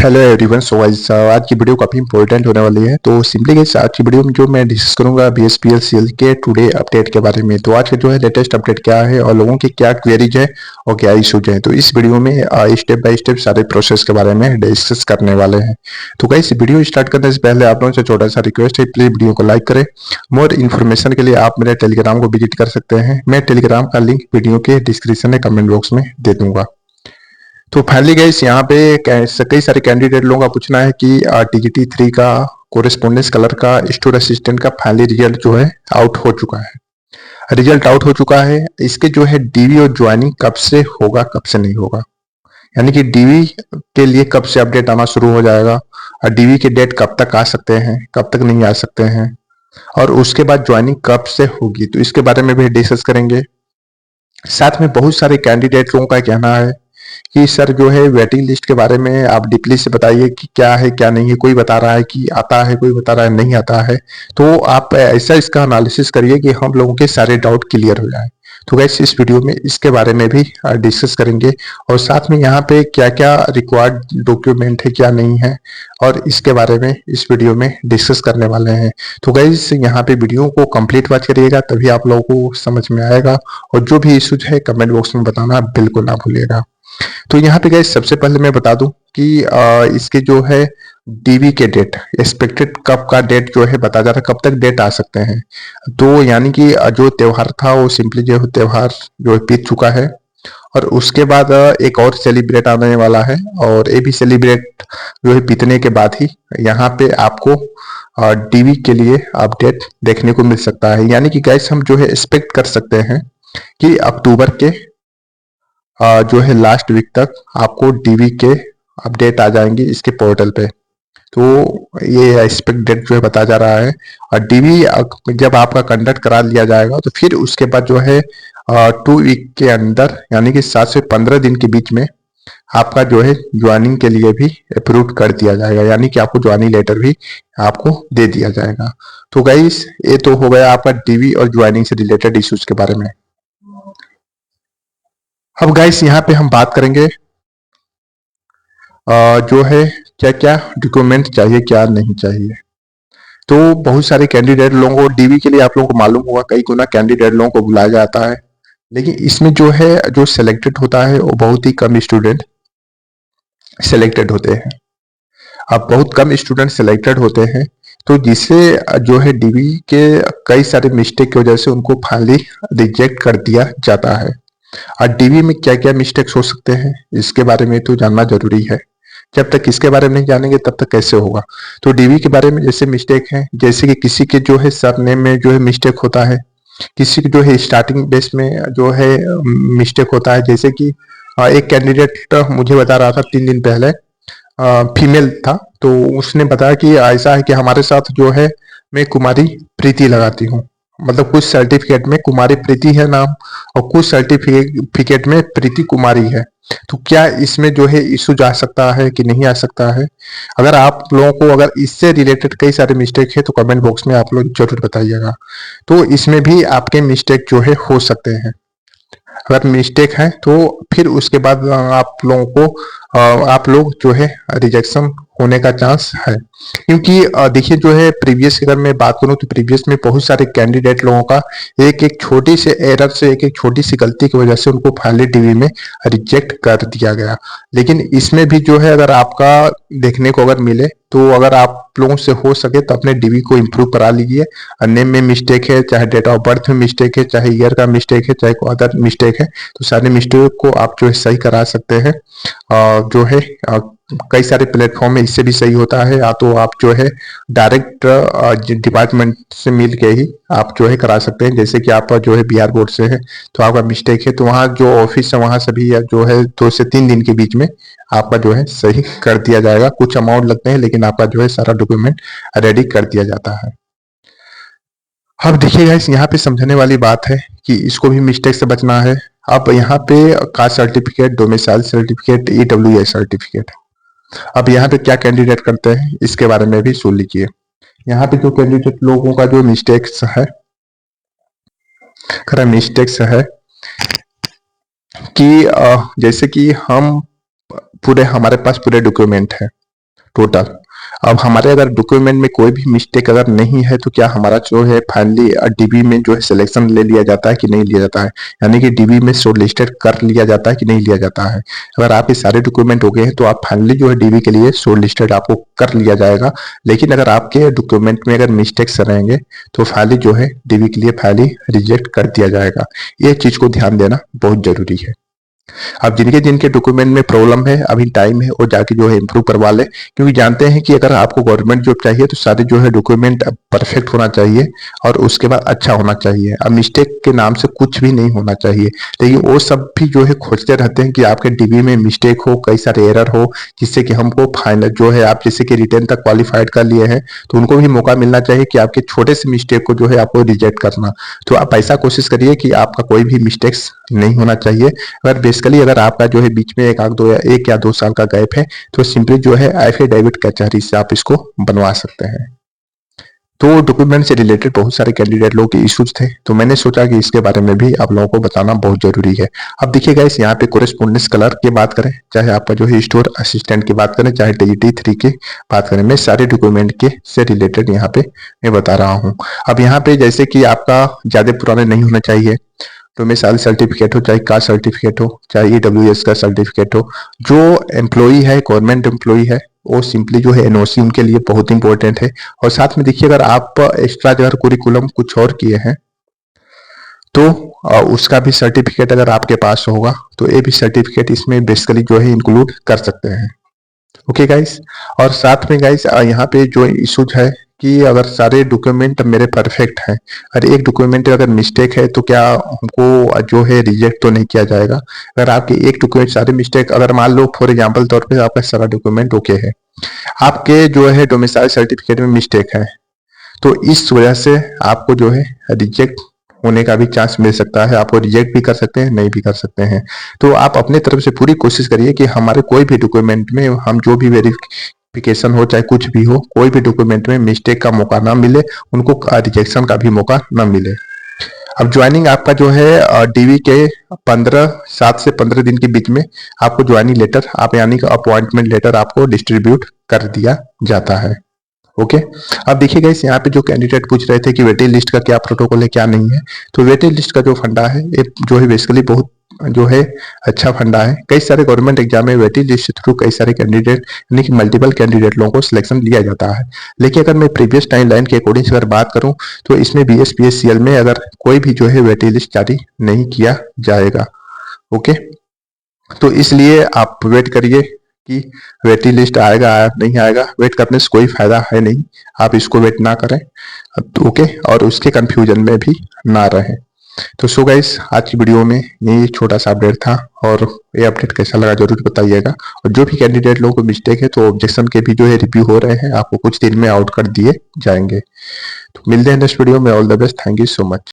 Hello everyone. So guys आज की video काफ़ी इंपॉर्टेंट होने वाली है। तो सिंपली गाइस आज की वीडियो में जो मैं डिस्कस करूंगा बीएसपीएल सीएल के टुडे अपडेट के बारे में। तो आज का जो है लेटेस्ट अपडेट क्या है और लोगों की क्या क्वेरीज है और क्या इशूज है, तो इस वीडियो में स्टेप बाय स्टेप सारे प्रोसेस के बारे में डिस्कस करने वाले हैं। तो गाइस वीडियो स्टार्ट करने से पहले आप लोगों से छोटा सा रिक्वेस्ट है, प्लीज वीडियो को लाइक करें। मोर इन्फॉर्मेशन के लिए आप मेरे टेलीग्राम को विजिट कर सकते हैं। मैं टेलीग्राम का लिंक वीडियो के डिस्क्रिप्शन में कमेंट बॉक्स में दे दूंगा। तो फाइनली गाइस यहाँ पे कई सारे कैंडिडेट लोगों का पूछना है कि टीजीटी 3 का कोरेस्पोंडेंस कलर का स्टोर असिस्टेंट का फाइनली रिजल्ट जो है आउट हो चुका है। रिजल्ट आउट हो चुका है। इसके जो है डीवी और ज्वाइनिंग कब से होगा कब से नहीं होगा, यानी कि डीवी के लिए कब से अपडेट आना शुरू हो जाएगा और डीवी के डेट कब तक आ सकते हैं कब तक नहीं आ सकते हैं, और उसके बाद ज्वाइनिंग कब से होगी, तो इसके बारे में भी डिस्कस करेंगे। साथ में बहुत सारे कैंडिडेट लोगों का कहना है कि सर जो है वेटिंग लिस्ट के बारे में आप डीपली से बताइए कि क्या है क्या नहीं है। कोई बता रहा है कि आता है, कोई बता रहा है नहीं आता है। तो आप ऐसा इसका एनालिसिस करिए कि हम लोगों के सारे डाउट क्लियर हो जाए। तो गैस इस वीडियो में इसके बारे में भी डिस्कस करेंगे, और साथ में यहाँ पे क्या क्या रिक्वायर्ड डॉक्यूमेंट है क्या नहीं है, और इसके बारे में इस वीडियो में डिस्कस करने वाले हैं। तो गैस यहाँ पे वीडियो को कंप्लीट वॉच करिएगा, तभी आप लोगों को समझ में आएगा। और जो भी इश्यूज है कमेंट बॉक्स में बताना बिल्कुल ना भूलिएगा। तो यहाँ पे गाइस सबसे पहले मैं बता दूं कि इसके जो है डीवी के डेट एक्सपेक्टेड कब का डेट जो है बता जा रहा है, कब तक डेट आ सकते हैं। तो यानी कि जो त्योहार था वो सिंपली जो है त्योहार जो है बीत चुका है, और उसके बाद एक और सेलिब्रेट आने वाला है, और ये भी सेलिब्रेट जो है बीतने के बाद ही यहाँ पे आपको डीवी के लिए अपडेट देखने को मिल सकता है। यानी कि गाइस हम जो है एक्सपेक्ट कर सकते हैं कि अक्टूबर के जो है लास्ट वीक तक आपको डीवी के अपडेट आ जाएंगे इसके पोर्टल पे। तो ये एक्सपेक्ट डेट जो है बता जा रहा है। और डीवी जब आपका कंडक्ट करा लिया जाएगा तो फिर उसके बाद जो है 2 वीक के अंदर, यानी कि 7 से 15 दिन के बीच में आपका जो है ज्वाइनिंग के लिए भी अप्रूव कर दिया जाएगा, यानी कि आपको ज्वाइनिंग लेटर भी आपको दे दिया जाएगा। तो गाइस ये तो हो गया आपका डीवी और ज्वाइनिंग से रिलेटेड इश्यूज के बारे में। अब गाइस यहाँ पे हम बात करेंगे जो है क्या क्या डॉक्यूमेंट चाहिए क्या नहीं चाहिए। तो बहुत सारे कैंडिडेट लोगों को डीवी के लिए आप लोगों को मालूम होगा कई गुना कैंडिडेट लोगों को बुलाया जाता है, लेकिन इसमें जो है जो सिलेक्टेड होता है वो बहुत ही कम स्टूडेंट सिलेक्टेड होते हैं। अब बहुत कम स्टूडेंट सिलेक्टेड होते हैं, तो जिससे जो है डीवी के कई सारे मिस्टेक की वजह से उनको फाइनली रिजेक्ट कर दिया जाता है। और डीवी में क्या क्या मिस्टेक्स हो सकते हैं इसके बारे में तो जानना जरूरी है। जब तक इसके बारे में नहीं जानेंगे तब तक कैसे होगा। तो डीवी के बारे में जैसे मिस्टेक है, जैसे कि किसी के जो है सरनेम में जो है मिस्टेक होता है, किसी के जो है स्टार्टिंग बेस में जो है मिस्टेक होता है। जैसे कि एक कैंडिडेट मुझे बता रहा था 3 दिन पहले, फीमेल था, तो उसने बताया कि ऐसा है कि हमारे साथ जो है मैं कुमारी प्रीति लगाती हूँ, मतलब कुछ सर्टिफिकेट में कुमारी प्रीति है नाम और कुछ सर्टिफिकेट में प्रीति कुमारी है। तो क्या इसमें जो है इशू जा सकता है कि नहीं आ सकता है? अगर आप लोगों को अगर इससे रिलेटेड कई सारे मिस्टेक है तो कमेंट बॉक्स में आप लोग जरूर बताइएगा। तो इसमें भी आपके मिस्टेक जो है हो सकते हैं। अगर मिस्टेक है तो फिर उसके बाद आप लोगों को आप लोग जो है रिजेक्शन होने का चांस है। क्योंकि देखिए जो है प्रीवियस अगर मैं बात करूं तो प्रीवियस में बहुत सारे कैंडिडेट लोगों का एक एक छोटी से एरर से एक एक छोटी सी गलती की वजह से उनको फाइनली डीवी में रिजेक्ट कर दिया गया। लेकिन इसमें भी जो है अगर आपका देखने को अगर मिले तो अगर आप लोगों से हो सके तो अपने डीवी को इम्प्रूव करा लीजिए। नेम में मिस्टेक है, चाहे डेट ऑफ बर्थ में मिस्टेक है, चाहे ईयर का मिस्टेक है, चाहे कोई अदर मिस्टेक है, तो सारे मिस्टेक को आप जो है सही करा सकते हैं। जो है कई सारे प्लेटफॉर्म में इससे भी सही होता है, या तो आप जो है डायरेक्ट डिपार्टमेंट से मिल के ही आप जो है करा सकते हैं। जैसे कि आप जो है बिहार बोर्ड से है तो आपका मिस्टेक है तो वहाँ जो ऑफिस है वहां से भी जो है 2 से 3 दिन के बीच में आपका जो है सही कर दिया जाएगा। कुछ अमाउंट लगते हैं लेकिन आपका जो है सारा डॉक्यूमेंट रेडी कर दिया जाता है। अब देखिएगा यहाँ पे समझने वाली बात है कि इसको भी मिस्टेक से बचना है। अब यहाँ पे caste certificate, domicile certificate, EWS certificate, अब यहाँ पे क्या कैंडिडेट करते हैं इसके बारे में भी सुन लीजिए। यहाँ पे जो कैंडिडेट लोगों का जो मिस्टेक्स है कि जैसे कि हम पूरे हमारे पास पूरे डॉक्यूमेंट है, टोटल। अब हमारे अगर डॉक्यूमेंट में कोई भी मिस्टेक अगर नहीं है तो क्या हमारा जो है फाइनली डीबी में जो है सिलेक्शन ले लिया जाता है कि नहीं लिया जाता है, यानी कि डीबी में शॉर्ट लिस्टेड कर लिया जाता है कि नहीं लिया जाता है। अगर आपके सारे डॉक्यूमेंट हो गए हैं तो आप फाइनली जो है डीबी के लिए शॉर्ट लिस्टेड आपको कर लिया जाएगा। लेकिन अगर आपके डॉक्यूमेंट में अगर मिस्टेक्स रहेंगे तो फाइनली जो है डीबी के लिए फाइनली रिजेक्ट कर दिया जाएगा। ये चीज को ध्यान देना बहुत जरूरी है। अब जिनके जिनके डॉक्यूमेंट में प्रॉब्लम है अभी टाइम है और जाके जो है इम्प्रूव करवा ले, क्योंकि जानते हैं कि अगर आपको गवर्नमेंट जॉब चाहिए तो सारे जो है डॉक्यूमेंट परफेक्ट होना चाहिए और उसके बाद अच्छा होना चाहिए। अब मिस्टेक के नाम से कुछ भी नहीं होना चाहिए, लेकिन वो सब भी जो है खोजते रहते हैं कि आपके डीबी में मिस्टेक हो, कई सारे एरर हो, जिससे कि हमको फाइनल जो है आप जैसे कि रिटर्न तक क्वालिफाइड कर लिए हैं तो उनको भी मौका मिलना चाहिए कि आपके छोटे से मिस्टेक को जो है आपको रिजेक्ट करना। तो आप ऐसा कोशिश करिए कि आपका कोई भी मिस्टेक्स नहीं होना चाहिए। अगर बेसिकली अगर आपका जो है बीच में एक या दो साल का गैप है तो सिंपली जो है एफिडेविट कचहरी से आप इसको बनवा सकते हैं। तो डॉक्यूमेंट से रिलेटेड बहुत सारे कैंडिडेट लोग के इश्यूज थे, तो मैंने सोचा कि इसके बारे में भी आप लोगों को बताना बहुत जरूरी है। अब देखिए गाइस, यहाँ पे कोरेस्पोंडेंस कलर की बात करें, चाहे आपका जो है स्टोर असिस्टेंट की बात करें, चाहे DGT-3 की बात करें, मैं सारे डॉक्यूमेंट के से रिलेटेड यहाँ पे मैं बता रहा हूँ। अब यहाँ पे जैसे कि आपका ज्यादा पुराने नहीं होना चाहिए, डोमिसाइल सर्टिफिकेट हो, चाहे कास्ट सर्टिफिकेट हो, चाहे EWS का सर्टिफिकेट हो। जो एम्प्लॉई है, गवर्नमेंट एम्प्लॉई है, वो सिंपली जो है एनओसी उनके लिए बहुत इंपॉर्टेंट है। और साथ में देखिए, अगर आप एक्स्ट्रा अगर कुरिकुलम कुछ और किए हैं तो उसका भी सर्टिफिकेट अगर आपके पास होगा तो ये भी सर्टिफिकेट इसमें बेसिकली जो है इंक्लूड कर सकते हैं। ओके गाइस, और साथ में गाइस यहाँ पे जो इशूज है कि अगर सारे डॉक्यूमेंट मेरे परफेक्ट हैं और एक डॉक्यूमेंट अगर मिस्टेक है तो क्या हमको जो है रिजेक्ट तो नहीं किया जाएगा। अगर आपके एक डॉक्यूमेंट सारे मिस्टेक, अगर मान लो फॉर एग्जांपल तौर पे आपका सारा डॉक्यूमेंट ओके है, आपके जो है डोमिसाइल सर्टिफिकेट में मिस्टेक है, तो इस वजह से आपको जो है रिजेक्ट होने का भी चांस मिल सकता है। आपको रिजेक्ट भी कर सकते हैं, नहीं भी कर सकते हैं। तो आप अपने तरफ से पूरी कोशिश करिए कि हमारे कोई भी डॉक्यूमेंट में हम जो भी वेरिफिकेशन हो, चाहे कुछ भी हो, कोई भी डॉक्यूमेंट में मिस्टेक का मौका ना मिले, उनको रिजेक्शन का भी मौका ना मिले। अब ज्वाइनिंग आपका जो है डीवी के 7 से 15 दिन के बीच में आपको ज्वाइनिंग लेटर आप यानी कि अपॉइंटमेंट लेटर आपको डिस्ट्रीब्यूट कर दिया जाता है। ओके, अब देखिए गाइस, यहाँ पे जो कैंडिडेट पूछ रहे थे कि वेटिंग लिस्ट का क्या प्रोटोकॉल है क्या नहीं है, तो वेटिंग लिस्ट का जो फंडा है ये जो है बेसिकली बहुत जो है अच्छा फंडा है। कई सारे गवर्नमेंट एग्जाम में वेटिंग लिस्ट थ्रू कई सारे कैंडिडेट यानी कि मल्टीपल कैंडिडेट लोगों को सिलेक्शन लिया जाता है। लेकिन अगर मैं प्रीवियस टाइम लाइन के अकॉर्डिंग अगर बात करूं तो इसमें BSPSCL में अगर कोई भी जो है वेटिंग लिस्ट जारी नहीं किया जाएगा। ओके, तो इसलिए आप वेट करिए कि वेटिंग लिस्ट आएगा या नहीं आएगा। वेट करने से कोई फायदा है नहीं, आप इसको वेट ना करें। तो ओके, और उसके कंफ्यूजन में भी ना रहें। तो सो गाइस, आज की वीडियो में ये छोटा सा अपडेट था, और ये अपडेट कैसा लगा जरूर बताइएगा। और जो भी कैंडिडेट लोगों को मिस्टेक है तो ऑब्जेक्शन के भी जो है रिव्यू हो रहे हैं, आपको कुछ दिन में आउट कर दिए जाएंगे। तो मिलते हैं नेक्स्ट वीडियो में। All the best, thank you so much.